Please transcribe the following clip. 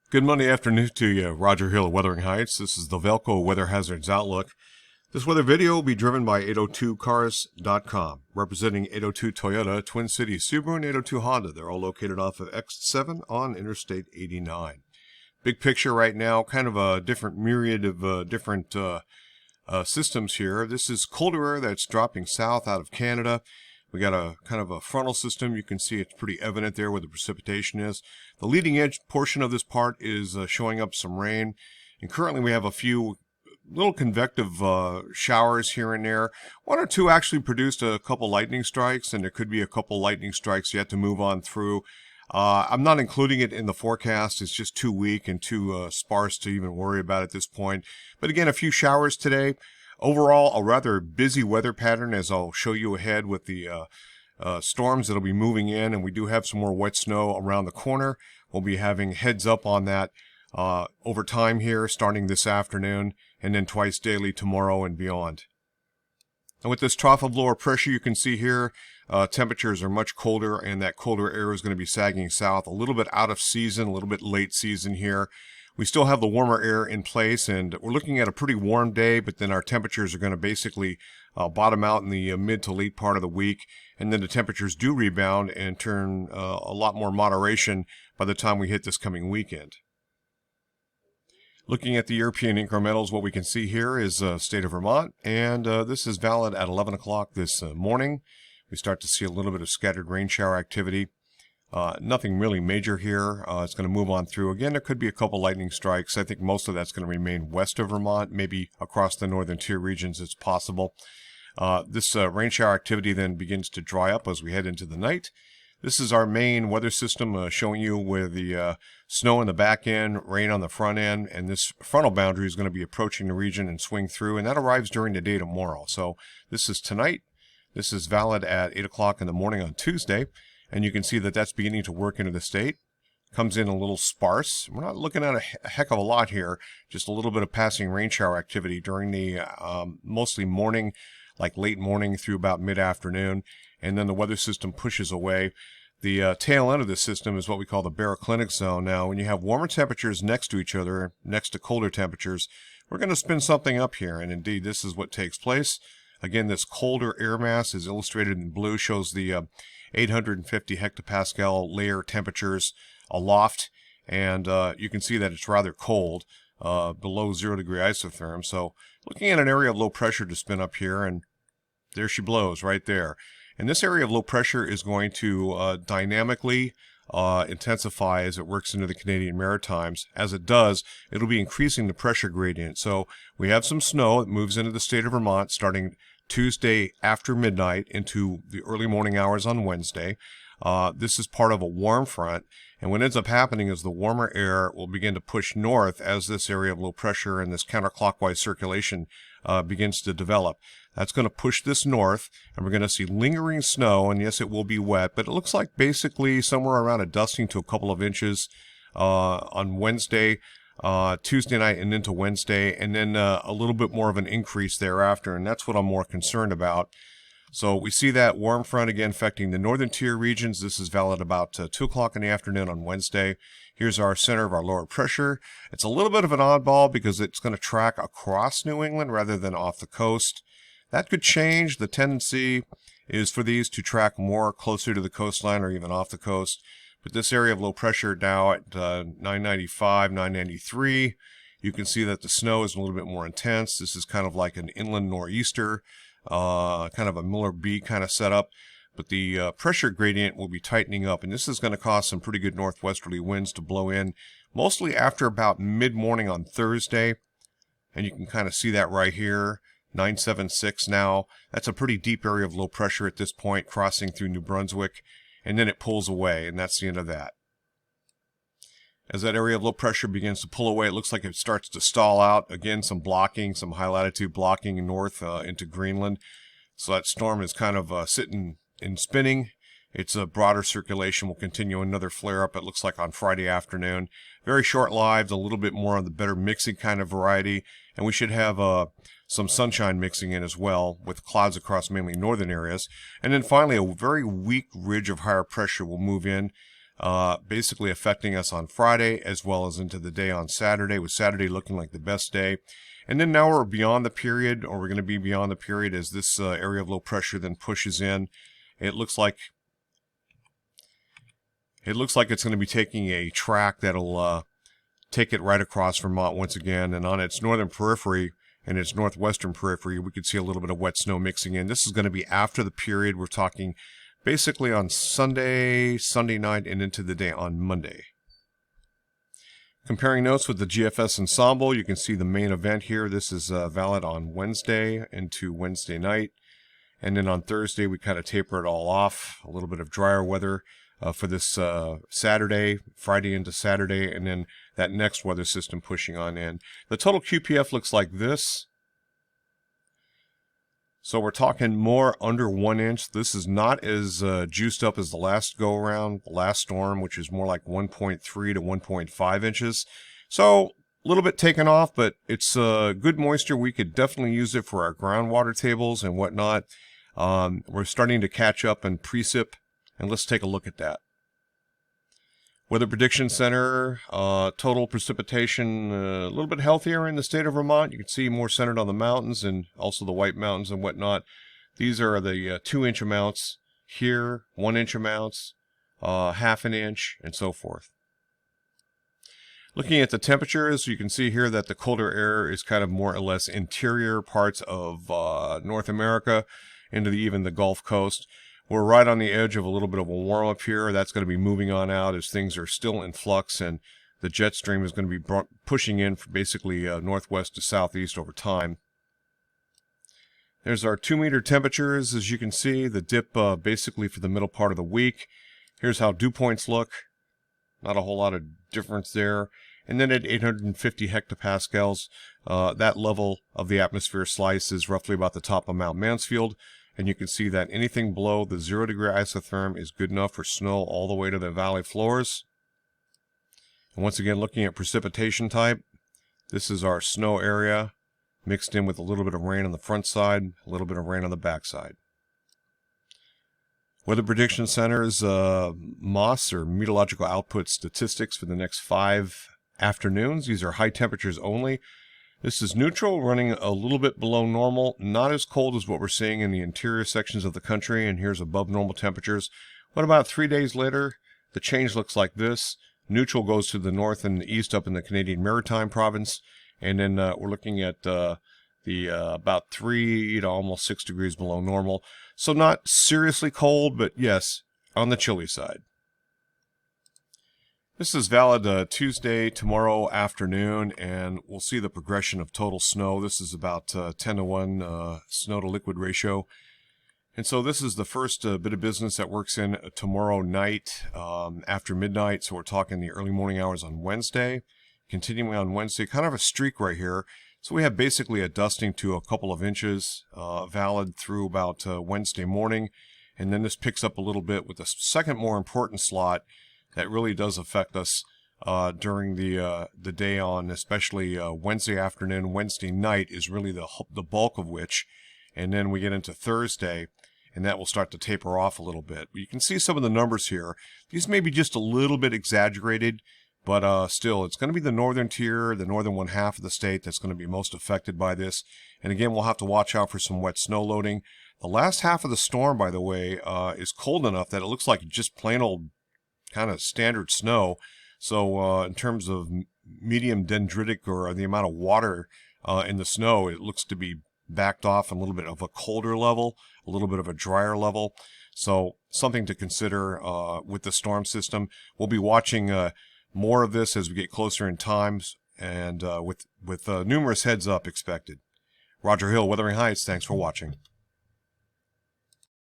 Good Monday afternoon to you. Roger Hill of Weathering Heights. This is the VELCO Weather Hazards Outlook. This weather video will be driven by 802cars.com, representing 802 Toyota, Twin Cities Subaru, and 802 Honda. They're all located off of X7 on Interstate 89. Big picture right now, kind of a different myriad of different systems here. This is colder air that's dropping south out of Canada. We got a kind of a frontal system. You can see it's pretty evident there where the precipitation is. The leading edge portion of this part is showing up some rain. And currently we have a few little convective showers here and there. One or two actually produced a couple lightning strikes, and there could be a couple lightning strikes yet to move on through. I'm not including it in the forecast. It's just too weak and too sparse to even worry about at this point. But again, a few showers today. Overall, a rather busy weather pattern, as I'll show you ahead with the storms that'll be moving in, and we do have some more wet snow around the corner. We'll be having heads up on that over time here, starting this afternoon, and then twice daily tomorrow and beyond. And with this trough of lower pressure, you can see here, temperatures are much colder, and that colder air is going to be sagging south, a little bit out of season, a little bit late season here. We still have the warmer air in place, and we're looking at a pretty warm day, but then our temperatures are going to basically bottom out in the mid to late part of the week, and then the temperatures do rebound and turn a lot more moderation by the time we hit this coming weekend. Looking at the European incrementals, what we can see here is state of Vermont, and this is valid at 11 o'clock this morning. We start to see a little bit of scattered rain shower activity. Nothing really major here. It's going to move on through. Again, there could be a couple lightning strikes. I think most of that's going to remain west of Vermont, maybe across the northern tier regions it's possible. This rain shower activity then begins to dry up as we head into the night. This is our main weather system showing you where the snow in the back end, rain on the front end, and this frontal boundary is going to be approaching the region and swing through, and that arrives during the day tomorrow. So this is tonight. This is valid at 8 o'clock in the morning on Tuesday. And you can see that that's beginning to work into the state. Comes in a little sparse. We're not looking at a heck of a lot here. Just a little bit of passing rain shower activity during the mostly morning, like late morning through about mid-afternoon. And then the weather system pushes away. The tail end of this system is what we call the baroclinic zone. Now, when you have warmer temperatures next to each other, next to colder temperatures, we're going to spin something up here. And indeed, this is what takes place. Again, this colder air mass is illustrated in blue, shows the 850 hectopascal layer temperatures aloft, and you can see that it's rather cold, below 0 degree isotherm. So looking at an area of low pressure to spin up here, and there she blows right there. And this area of low pressure is going to dynamically intensify as it works into the Canadian Maritimes. As it does, it'll be increasing the pressure gradient. So we have some snow that moves into the state of Vermont starting Tuesday after midnight into the early morning hours on Wednesday. This is part of a warm front, and what ends up happening is the warmer air will begin to push north as this area of low pressure and this counterclockwise circulation begins to develop. That's going to push this north, and we're going to see lingering snow, and yes, it will be wet, but it looks like basically somewhere around a dusting to a couple of inches on Wednesday, Tuesday night and into Wednesday, and then a little bit more of an increase thereafter, and that's what I'm more concerned about. So we see that warm front again affecting the northern tier regions. This is valid about 2 o'clock in the afternoon on Wednesday. Here's our center of our lower pressure. It's a little bit of an oddball because it's going to track across New England rather than off the coast. That could change. The tendency is for these to track more closer to the coastline or even off the coast. But this area of low pressure now at 995, 993, you can see that the snow is a little bit more intense. This is kind of like an inland nor'easter, kind of a Miller B kind of setup. But the pressure gradient will be tightening up, and this is going to cause some pretty good northwesterly winds to blow in, mostly after about mid-morning on Thursday. And you can kind of see that right here, 976 now. That's a pretty deep area of low pressure at this point, crossing through New Brunswick. And then it pulls away, and that's the end of that. As that area of low pressure begins to pull away, it looks like it starts to stall out. Again, some blocking, some high latitude blocking north into Greenland. So that storm is kind of sitting and spinning. Its a broader circulation will continue another flare up, it looks like, on Friday afternoon. Very short-lived, a little bit more on the better mixing kind of variety. And we should have some sunshine mixing in as well, with clouds across mainly northern areas. And then finally, a very weak ridge of higher pressure will move in. basically affecting us on Friday as well as into the day on Saturday, with Saturday looking like the best day. And then now we're beyond the period, or we're going to be beyond the period as this area of low pressure then pushes in. It looks like it's going to be taking a track that'll take it right across Vermont once again, and on its northern periphery and its northwestern periphery, we could see a little bit of wet snow mixing in. This is going to be after the period. We're talking basically on Sunday night, and into the day on Monday. Comparing notes with the GFS ensemble, you can see the main event here. This is valid on Wednesday into Wednesday night. And then on Thursday, we kind of taper it all off. A little bit of drier weather for this Saturday, Friday into Saturday, and then that next weather system pushing on in. The total QPF looks like this. So we're talking more under 1 inch. This is not as juiced up as the last go around, the last storm, which is more like 1.3 to 1.5 inches. So a little bit taken off, but it's good moisture. We could definitely use it for our groundwater tables and whatnot. We're starting to catch up in precip, and let's take a look at that. Weather Prediction Center, total precipitation a little bit healthier in the state of Vermont. You can see more centered on the mountains and also the White Mountains and whatnot. These are the 2-inch amounts here, 1-inch amounts, half an inch, and so forth. Looking at the temperatures, you can see here that the colder air is kind of more or less interior parts of North America into even the Gulf Coast. We're right on the edge of a little bit of a warm up here. That's going to be moving on out as things are still in flux, and the jet stream is going to be pushing in from basically northwest to southeast over time. There's our 2-meter temperatures. As you can see, the dip basically for the middle part of the week. Here's how dew points look. Not a whole lot of difference there. And then at 850 hectopascals, that level of the atmosphere slice is roughly about the top of Mount Mansfield. And you can see that anything below the 0-degree isotherm is good enough for snow all the way to the valley floors. And once again, looking at precipitation type, this is our snow area mixed in with a little bit of rain on the front side, a little bit of rain on the back side. Weather Prediction Center's MOS, or Meteorological Output Statistics, for the next 5 afternoons. These are high temperatures only. This is neutral, running a little bit below normal, not as cold as what we're seeing in the interior sections of the country, and here's above normal temperatures. But about 3 days later, the change looks like this. Neutral goes to the north and the east up in the Canadian Maritime province, and then we're looking at about 3 to almost 6 degrees below normal. So not seriously cold, but yes, on the chilly side. This is valid Tuesday, tomorrow afternoon, and we'll see the progression of total snow. This is about 10 to 1 snow to liquid ratio. And so this is the first bit of business that works in tomorrow night after midnight. So we're talking the early morning hours on Wednesday. Continuing on Wednesday, kind of a streak right here. So we have basically a dusting to a couple of inches valid through about Wednesday morning. And then this picks up a little bit with the second more important slot that really does affect us during the day on, especially Wednesday afternoon. Wednesday night is really the bulk of which, and then we get into Thursday, and that will start to taper off a little bit. But you can see some of the numbers here. These may be just a little bit exaggerated, but still, it's going to be the northern tier, the northern one half of the state that's going to be most affected by this. And again, we'll have to watch out for some wet snow loading. The last half of the storm, by the way, is cold enough that it looks like just plain old kind of standard snow. So in terms of medium dendritic, or the amount of water in the snow, it looks to be backed off a little bit of a colder level, a little bit of a drier level. So something to consider with the storm system. We'll be watching more of this as we get closer in times, and with numerous heads up expected. Roger Hill, Wuthering Heights, thanks for watching.